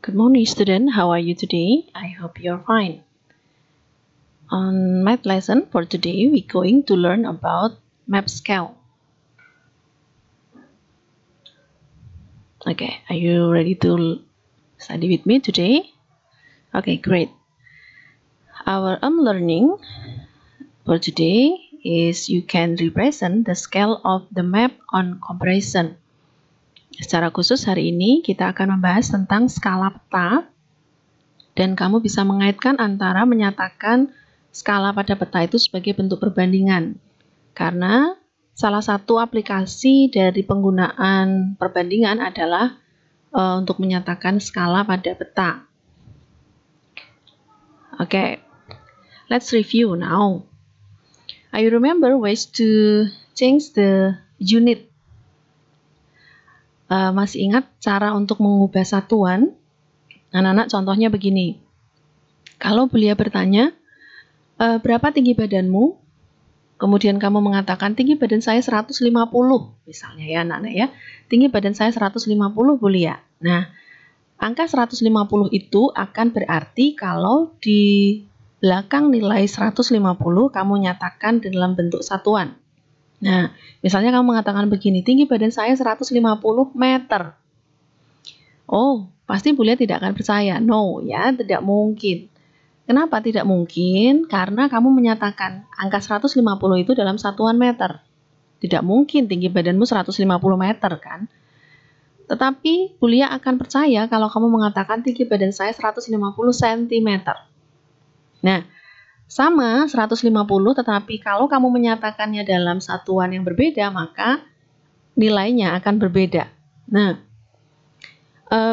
Good morning, student. How are you today? I hope you're fine. On math lesson for today, we're going to learn about map scale. Okay, are you ready to study with me today? Okay, great. Our learning for today is you can represent the scale of the map on comparison. Secara khusus hari ini kita akan membahas tentang skala peta dan kamu bisa mengaitkan antara menyatakan skala pada peta itu sebagai bentuk perbandingan. Karena salah satu aplikasi dari penggunaan perbandingan adalah untuk menyatakan skala pada peta. Okay, let's review now. I remember ways to change the unit. Masih ingat cara untuk mengubah satuan? Anak-anak, contohnya begini. Kalau Bulia bertanya, berapa tinggi badanmu? Kemudian kamu mengatakan, tinggi badan saya 150, misalnya ya anak-anak ya. Tinggi badan saya 150, Bulia. Nah, angka 150 itu akan berarti kalau di belakang nilai 150, kamu nyatakan dalam bentuk satuan. Nah, misalnya kamu mengatakan begini, tinggi badan saya 150 meter. Oh, pasti Bulia tidak akan percaya. No, ya, tidak mungkin. Kenapa tidak mungkin? Karena kamu menyatakan angka 150 itu dalam satuan meter. Tidak mungkin tinggi badanmu 150 meter, kan? Tetapi Bulia akan percaya kalau kamu mengatakan tinggi badan saya 150 cm. Nah, sama 150, tetapi kalau kamu menyatakannya dalam satuan yang berbeda, maka nilainya akan berbeda. Nah,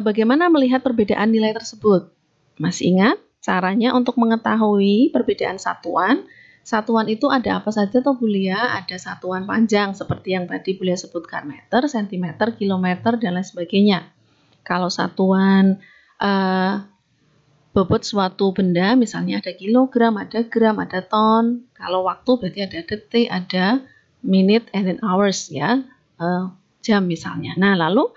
bagaimana melihat perbedaan nilai tersebut? Masih ingat caranya untuk mengetahui perbedaan satuan? Satuan itu ada apa saja toh Bulia? Ada satuan panjang seperti yang tadi Bulia sebutkan, meter, sentimeter, kilometer, dan lain sebagainya. Kalau satuan bobot suatu benda, misalnya ada kilogram, ada gram, ada ton. Kalau waktu berarti ada detik, ada minute, and then hours ya, jam misalnya. Nah, lalu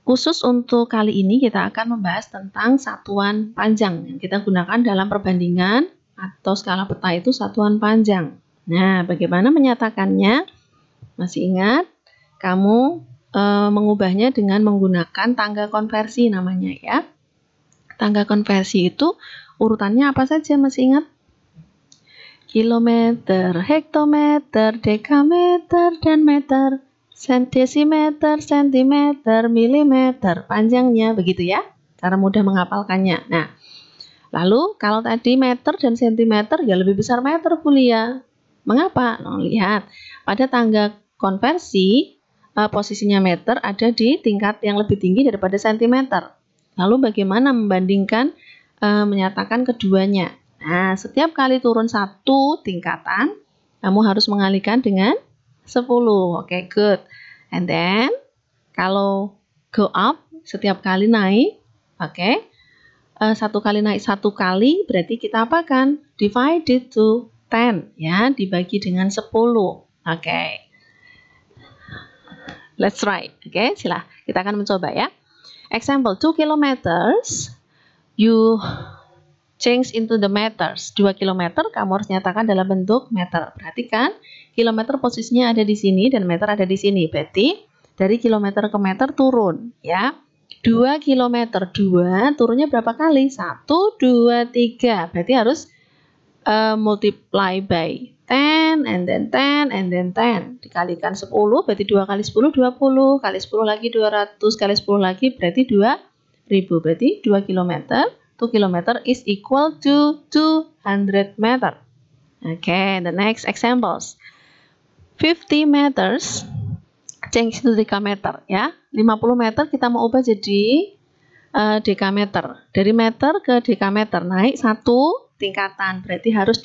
khusus untuk kali ini kita akan membahas tentang satuan panjang yang kita gunakan dalam perbandingan atau skala peta itu satuan panjang. Nah, bagaimana menyatakannya? Masih ingat? Kamu mengubahnya dengan menggunakan tangga konversi namanya ya. Tangga konversi itu urutannya apa saja, masih ingat? Kilometer, hektometer, dekameter, dan meter. Desimeter, sentimeter, milimeter, panjangnya begitu ya, cara mudah menghafalkannya. Nah, lalu kalau tadi meter dan sentimeter ya lebih besar meter Bulia. Mengapa? Nah, lihat pada tangga konversi posisinya meter ada di tingkat yang lebih tinggi daripada sentimeter. Lalu bagaimana membandingkan menyatakan keduanya? Nah, setiap kali turun satu tingkatan kamu harus mengalihkan dengan 10. Oke, good. And then kalau go up setiap kali naik, oke. Satu kali naik satu kali berarti kita apakan? Divided to 10 ya, dibagi dengan 10. Oke. Let's try. Oke, sila. Kita akan mencoba ya. Example 2 kilometers you change into the meters. 2 kilometer kamu harus nyatakan dalam bentuk meter. Perhatikan, kilometer posisinya ada di sini dan meter ada di sini. Berarti dari kilometer ke meter turun ya. 2 kilometer, 2 turunnya berapa kali? 1, 2, 3. Berarti harus multiply by 10 and then 10 and then 10. Dikalikan 10 berarti 2 kali 10 20, kali 10 lagi 200, kali 10 lagi berarti 2000. Berarti 2 kilometer. 2 kilometer is equal to 200 meter. Okay, the next examples. 50 meters change to dekameter ya. 50 meter kita mau ubah jadi dekameter. Dari meter ke dekameter naik satu tingkatan. Berarti harus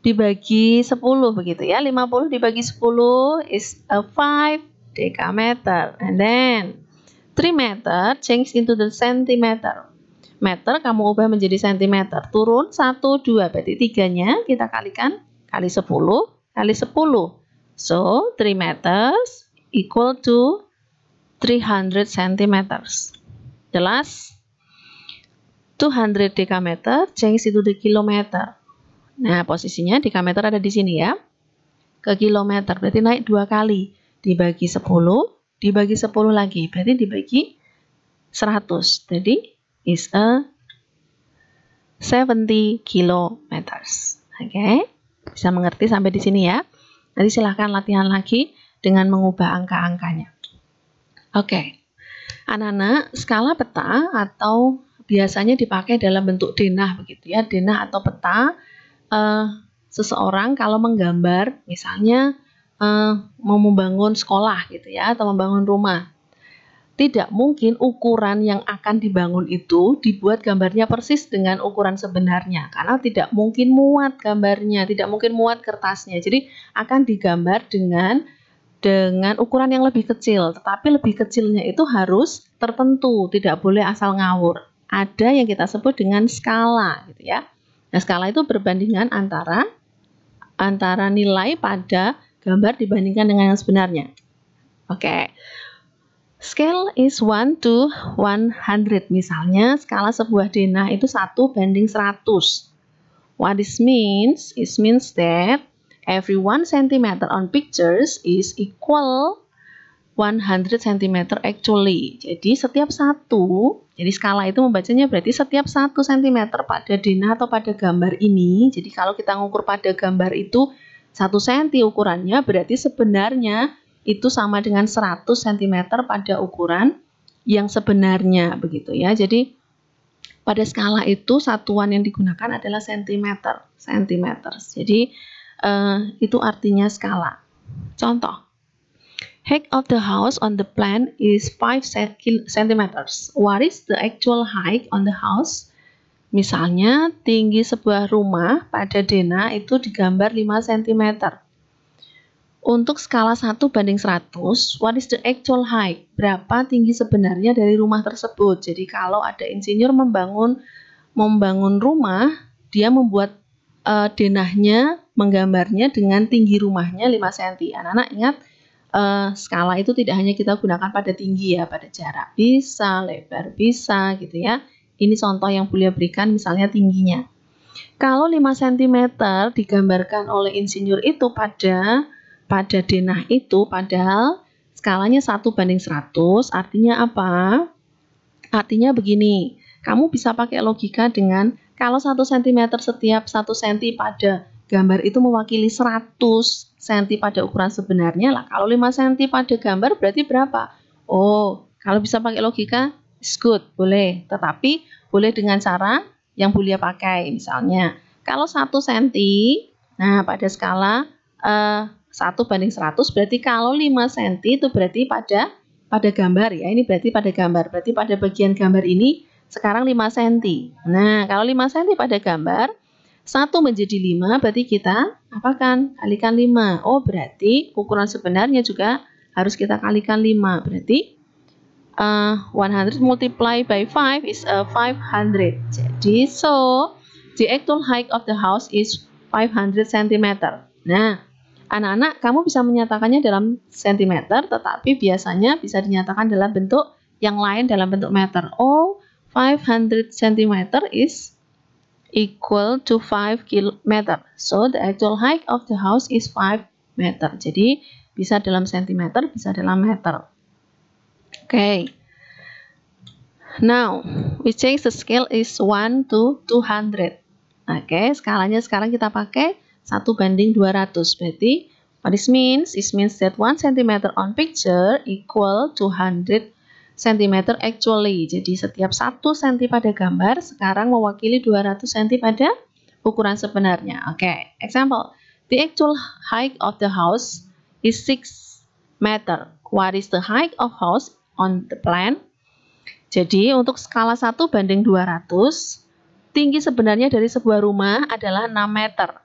dibagi 10 begitu ya. 50 dibagi 10 is a 5 dekameter. And then 3 meter change into the centimeter. Meter kamu ubah menjadi sentimeter. Turun 1, 2. Berarti 3-nya kita kalikan kali 10 kali 10. So, 3 meters equal to 300 centimeters. Jelas? 200 decameter change into the kilometer. Nah, posisinya decameter ada di sini ya. Ke kilometer, berarti naik 2 kali. Dibagi 10, dibagi 10 lagi. Berarti dibagi 100. Jadi, is a 70 kilometers. Oke, bisa mengerti sampai di sini ya. Nanti silahkan latihan lagi dengan mengubah angka-angkanya. Oke, anak-anak, skala peta atau biasanya dipakai dalam bentuk denah begitu ya. Denah atau peta, seseorang kalau menggambar, misalnya mau membangun sekolah gitu ya, atau membangun rumah. Tidak mungkin ukuran yang akan dibangun itu dibuat gambarnya persis dengan ukuran sebenarnya, karena tidak mungkin muat gambarnya, tidak mungkin muat kertasnya. Jadi akan digambar dengan ukuran yang lebih kecil, tetapi lebih kecilnya itu harus tertentu, tidak boleh asal ngawur. Ada yang kita sebut dengan skala gitu ya. Nah, skala itu perbandingan antara nilai pada gambar dibandingkan dengan yang sebenarnya. Oke. Scale is 1 to 100. Misalnya, skala sebuah denah itu 1:100. What this means? It means that every 1 cm on pictures is equal 100 cm actually. Jadi, setiap satu, jadi skala itu membacanya berarti setiap 1 cm pada denah atau pada gambar ini. Jadi, kalau kita mengukur pada gambar itu 1 cm ukurannya, berarti sebenarnya itu sama dengan 100 cm pada ukuran yang sebenarnya begitu ya. Jadi pada skala itu satuan yang digunakan adalah centimeter. Jadi itu artinya skala. Contoh, height of the house on the plan is 5 cm. What is the actual height on the house? Misalnya tinggi sebuah rumah pada denah itu digambar 5 cm. Untuk skala 1:100, what is the actual height? Berapa tinggi sebenarnya dari rumah tersebut? Jadi kalau ada insinyur membangun rumah, dia membuat denahnya, menggambarnya dengan tinggi rumahnya 5 cm. Anak-anak ingat, skala itu tidak hanya kita gunakan pada tinggi ya, pada jarak bisa, lebar bisa gitu ya. Ini contoh yang Bulia berikan misalnya tingginya. Kalau 5 cm digambarkan oleh insinyur itu pada denah itu, padahal skalanya 1:100, artinya apa? Artinya begini, kamu bisa pakai logika dengan kalau 1 cm setiap 1 cm pada gambar itu mewakili 100 cm pada ukuran sebenarnya lah. Kalau 5 cm pada gambar berarti berapa? Oh, kalau bisa pakai logika, is good, boleh. Tetapi boleh dengan cara yang Bulia pakai. Misalnya, kalau 1 cm, nah pada skala 1:100, berarti kalau 5 cm itu berarti pada gambar ya. Ini berarti pada gambar. Berarti pada bagian gambar ini sekarang 5 cm. Nah, kalau 5 cm pada gambar, 1 menjadi 5, berarti kita apakan? Kalikan 5. Oh, berarti ukuran sebenarnya juga harus kita kalikan 5. Berarti 100 multiplied by 5 is 500. Jadi, so the actual height of the house is 500 cm. Nah, anak-anak, kamu bisa menyatakannya dalam sentimeter, tetapi biasanya bisa dinyatakan dalam bentuk yang lain dalam bentuk meter. Oh, 500 cm is equal to 5 km. So, the actual height of the house is 5 meter. Jadi, bisa dalam sentimeter, bisa dalam meter. Okay. Now, we change the scale is 1 to 200. Oke, skalanya sekarang kita pakai 1:200. Berarti, what this means? It means that 1 cm on picture equal to 100 cm actually. Jadi, setiap 1 cm pada gambar sekarang mewakili 200 cm pada ukuran sebenarnya. Oke, example. The actual height of the house is 6 meter. What is the height of house on the plan? Jadi, untuk skala 1:200, tinggi sebenarnya dari sebuah rumah adalah 6 meter.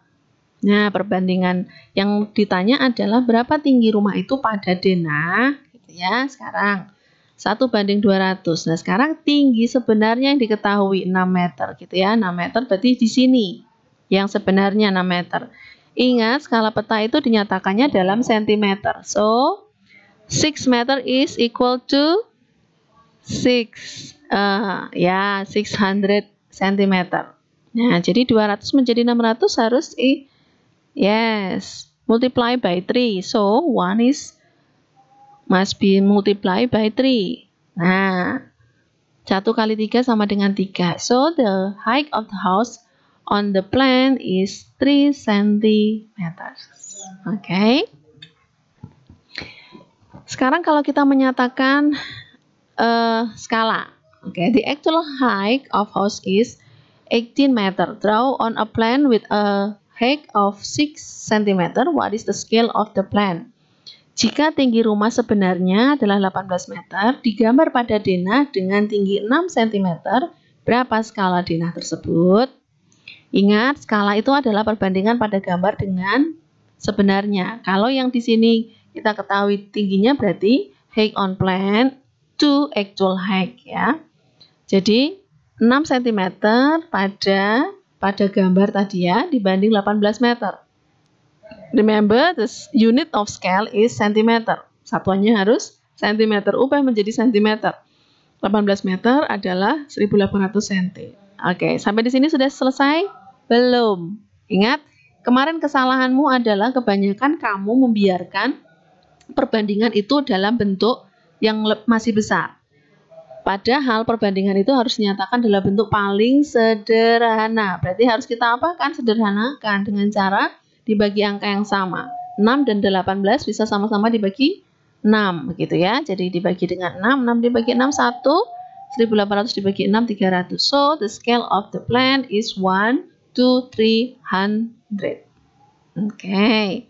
Nah, perbandingan yang ditanya adalah berapa tinggi rumah itu pada denah, gitu ya. Sekarang 1:200. Nah, sekarang tinggi sebenarnya yang diketahui 6 meter, gitu ya. 6 meter berarti di sini yang sebenarnya 6 meter. Ingat, skala peta itu dinyatakannya dalam sentimeter. So, 6 meter is equal to 600 cm. Nah, jadi 200 menjadi 600 harus multiply by 3. So, 1 must be multiplied by 3. Nah, 1 kali 3 sama dengan 3. So, the height of the house on the plan is 3 cm. Oke. Sekarang kalau kita menyatakan skala. Okay, the actual height of house is 18 meter. Draw on a plan with a height of 6 cm. What is the scale of the plan? Jika tinggi rumah sebenarnya adalah 18 meter, digambar pada denah dengan tinggi 6 cm, berapa skala denah tersebut? Ingat, skala itu adalah perbandingan pada gambar dengan sebenarnya. Kalau yang di sini kita ketahui tingginya berarti height on plan to actual height ya. Jadi 6 cm pada gambar tadi ya dibanding 18 meter. Remember, the unit of scale is centimeter. Satuannya harus centimeter. Ubah menjadi centimeter. 18 meter adalah 1800 cm. Oke, sampai di sini sudah selesai? Belum. Ingat, kemarin kesalahanmu adalah kebanyakan kamu membiarkan perbandingan itu dalam bentuk yang masih besar. Padahal perbandingan itu harus dinyatakan dalam bentuk paling sederhana. Berarti harus kita apakan? Sederhanakan dengan cara dibagi angka yang sama. 6 dan 18 bisa sama-sama dibagi 6, begitu ya. Jadi dibagi dengan 6 dibagi 6, 1. 1800 dibagi 6, 300. So, the scale of the plan is 1 to 300. Oke.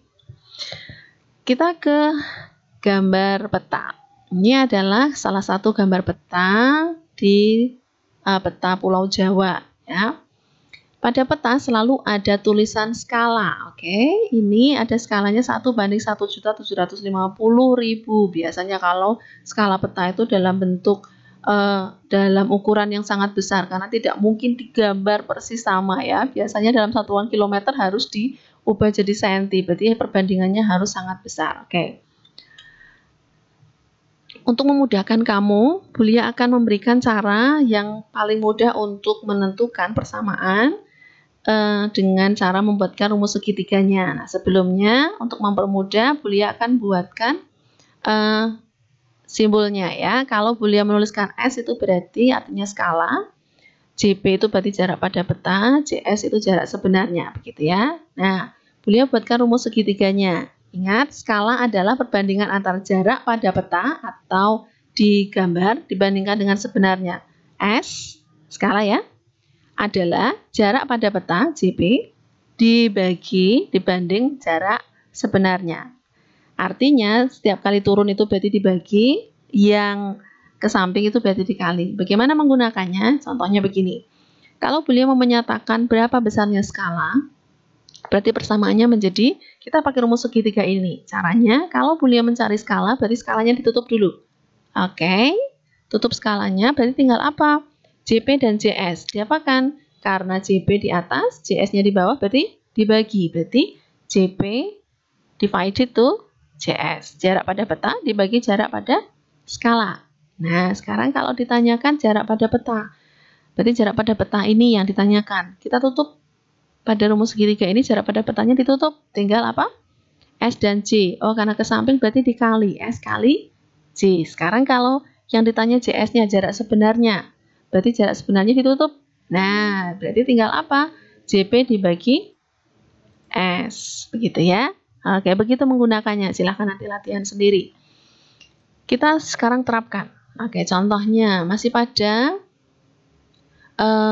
Kita ke gambar peta. Ini adalah salah satu gambar peta di peta Pulau Jawa, ya. Pada peta selalu ada tulisan skala, oke. Ini ada skalanya 1:1.750.000. Biasanya kalau skala peta itu dalam bentuk dalam ukuran yang sangat besar karena tidak mungkin digambar persis sama ya. Biasanya dalam satuan kilometer harus diubah jadi senti, berarti perbandingannya harus sangat besar, oke. Untuk memudahkan kamu, Bulia akan memberikan cara yang paling mudah untuk menentukan persamaan dengan cara membuatkan rumus segitiganya. Nah, sebelumnya untuk mempermudah, Bulia akan buatkan simbolnya ya. Kalau Bulia menuliskan S itu berarti artinya skala, JP itu berarti jarak pada peta, JS itu jarak sebenarnya, begitu ya. Nah, Bulia buatkan rumus segitiganya. Ingat, skala adalah perbandingan antara jarak pada peta atau di gambar dibandingkan dengan sebenarnya. S, skala ya, adalah jarak pada peta, JP, dibanding jarak sebenarnya. Artinya, setiap kali turun itu berarti dibagi, yang ke samping itu berarti dikali. Bagaimana menggunakannya? Contohnya begini. Kalau beliau mau menyatakan berapa besarnya skala, berarti persamaannya menjadi, kita pakai rumus segitiga ini. Caranya, kalau beliau mencari skala, berarti skalanya ditutup dulu. Oke, tutup skalanya, berarti tinggal apa? JP dan JS. Diapakan? Karena JP di atas, JS-nya di bawah, berarti dibagi. Berarti JP divided to JS. Jarak pada peta dibagi jarak pada skala. Nah, sekarang kalau ditanyakan jarak pada peta, berarti jarak pada peta ini yang ditanyakan. Kita tutup pada rumus segitiga ini, jarak pada petanya ditutup. Tinggal apa? S dan J. Oh, karena ke samping berarti dikali. S kali J. Sekarang kalau yang ditanya JS-nya, jarak sebenarnya, berarti jarak sebenarnya ditutup. Nah, berarti tinggal apa? JP dibagi S. Begitu ya. Oke, begitu menggunakannya. Silahkan nanti latihan sendiri. Kita sekarang terapkan. Oke, contohnya masih pada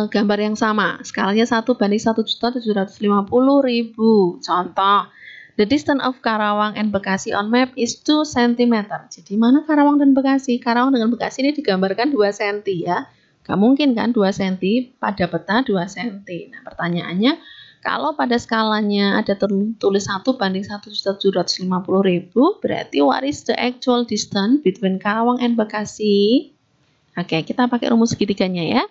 gambar yang sama. Skalanya 1:1.750.000. Contoh, the distance of Karawang and Bekasi on map is 2 cm. Jadi mana Karawang dan Bekasi? Karawang dengan Bekasi ini digambarkan 2 cm ya. Gak mungkin kan 2 cm pada peta 2 cm. Nah, pertanyaannya, kalau pada skalanya ada tertulis 1:1.750.000, berarti what is the actual distance between Karawang and Bekasi? Oke, kita pakai rumus segitiganya ya.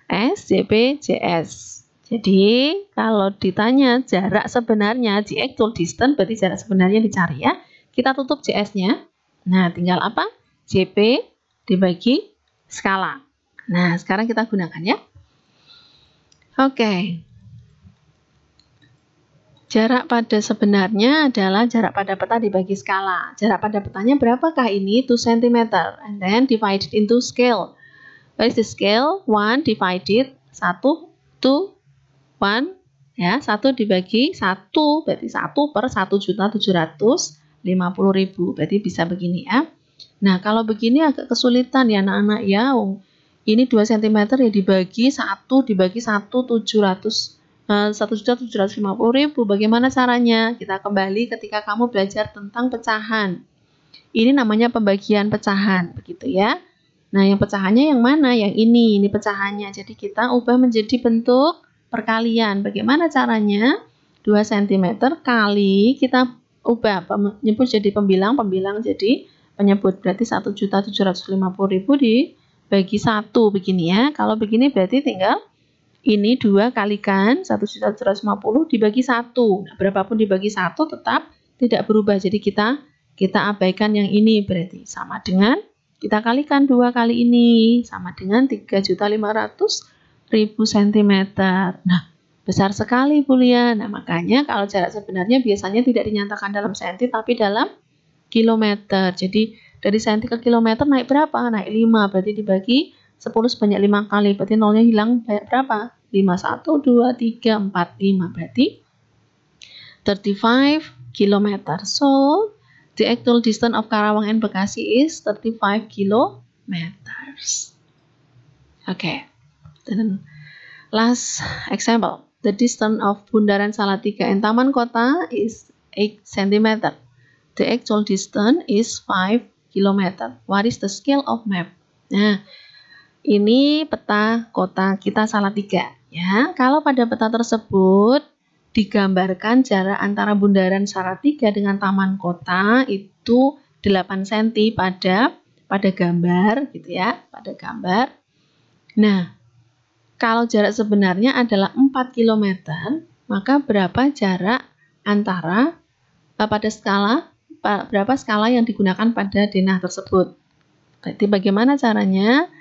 S, JP, JS. Jadi, kalau ditanya jarak sebenarnya, the actual distance, berarti jarak sebenarnya dicari ya. Kita tutup JS-nya. Nah, tinggal apa? JP dibagi skala. Nah, sekarang kita gunakan ya. Oke. Jarak pada sebenarnya adalah jarak pada peta dibagi skala. Jarak pada petanya berapakah ini? 2 cm. And then divided into scale. What is the scale? 1 divided 1, 2, 1. Ya, 1 dibagi 1, berarti 1 per 1.750.000. Berarti bisa begini ya. Nah, kalau begini agak kesulitan ya anak-anak ya. Ini 2 cm ya dibagi 1 dibagi 1.750.000. Bagaimana caranya? Kita kembali ketika kamu belajar tentang pecahan. Ini namanya pembagian pecahan, begitu ya. Nah, yang pecahannya yang mana? Yang ini pecahannya. Jadi kita ubah menjadi bentuk perkalian. Bagaimana caranya? 2 cm kali kita ubah penyebut jadi pembilang, pembilang jadi penyebut. Berarti 1.750.000 dibagi 1 begini ya. Kalau begini berarti tinggal ini 2 kalikan 1.750 dibagi 1. Nah, berapapun dibagi 1 tetap tidak berubah. Jadi kita abaikan yang ini, berarti sama dengan kita kalikan 2 kali ini sama dengan 3.500.000 cm. Nah, besar sekali Bu Lia. Nah, makanya kalau jarak sebenarnya biasanya tidak dinyatakan dalam senti tapi dalam kilometer. Jadi dari senti ke kilometer naik berapa? Naik 5, berarti dibagi 10 sebanyak 5 kali, berarti nolnya hilang berapa? 5, 1, 2, 3, 4, 5, berarti 35 km. So, the actual distance of Karawang and Bekasi is 35 kilometers. Okay, then last example. The distance of Bundaran Salatiga and Taman Kota is 8 cm. The actual distance is 5 km. What is the scale of map? Nah, ini peta kota kita Salatiga. Ya, kalau pada peta tersebut digambarkan jarak antara Bundaran Salatiga dengan Taman Kota itu 8 cm pada gambar gitu ya, pada gambar. Nah, kalau jarak sebenarnya adalah 4 km, maka berapa jarak antara berapa skala yang digunakan pada denah tersebut? Berarti bagaimana caranya?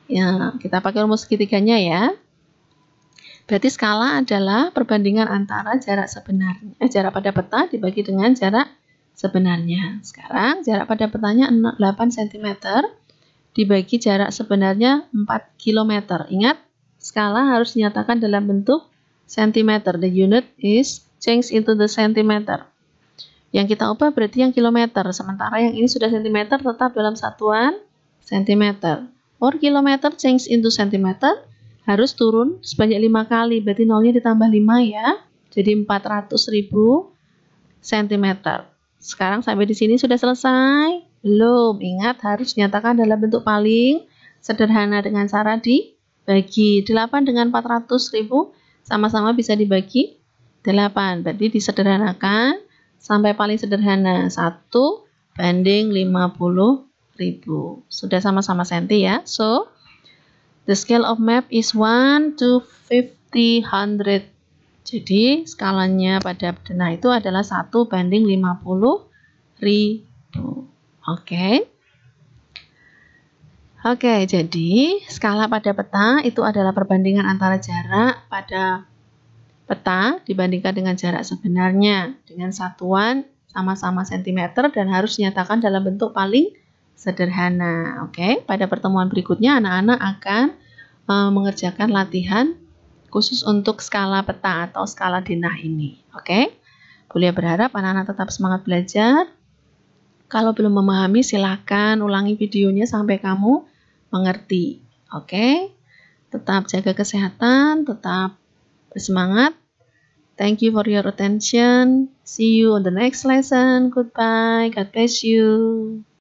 Ya, kita pakai rumus segitiganya ya. Berarti skala adalah perbandingan antara jarak sebenarnya, jarak pada peta dibagi dengan jarak sebenarnya. Sekarang jarak pada petanya 8 cm dibagi jarak sebenarnya 4 km. Ingat, skala harus dinyatakan dalam bentuk cm. The unit is changed into the centimeter. Yang kita ubah berarti yang kilometer, sementara yang ini sudah cm tetap dalam satuan cm. For kilometer change into centimeter harus turun sebanyak 5 kali, berarti nolnya ditambah 5 ya. Jadi 400.000 cm. Sekarang sampai di sini sudah selesai? Belum. Ingat harus dinyatakan dalam bentuk paling sederhana dengan cara dibagi. 8 dengan 400.000 sama-sama bisa dibagi 8. Berarti disederhanakan sampai paling sederhana 1 banding 50.000. Sudah sama-sama senti ya. So, the scale of map is 1 to 50, 100. Jadi, skalanya pada denah itu adalah 1 banding 50.000. Oke. Oke, jadi skala pada peta itu adalah perbandingan antara jarak pada peta dibandingkan dengan jarak sebenarnya dengan satuan sama-sama cm dan harus dinyatakan dalam bentuk paling sederhana. Oke, pada pertemuan berikutnya anak-anak akan mengerjakan latihan khusus untuk skala peta atau skala denah ini. Oke, Bu Lia berharap anak-anak tetap semangat belajar. Kalau belum memahami silahkan ulangi videonya sampai kamu mengerti. Oke, tetap jaga kesehatan, tetap bersemangat. Thank you for your attention. See you on the next lesson. Goodbye. God bless you.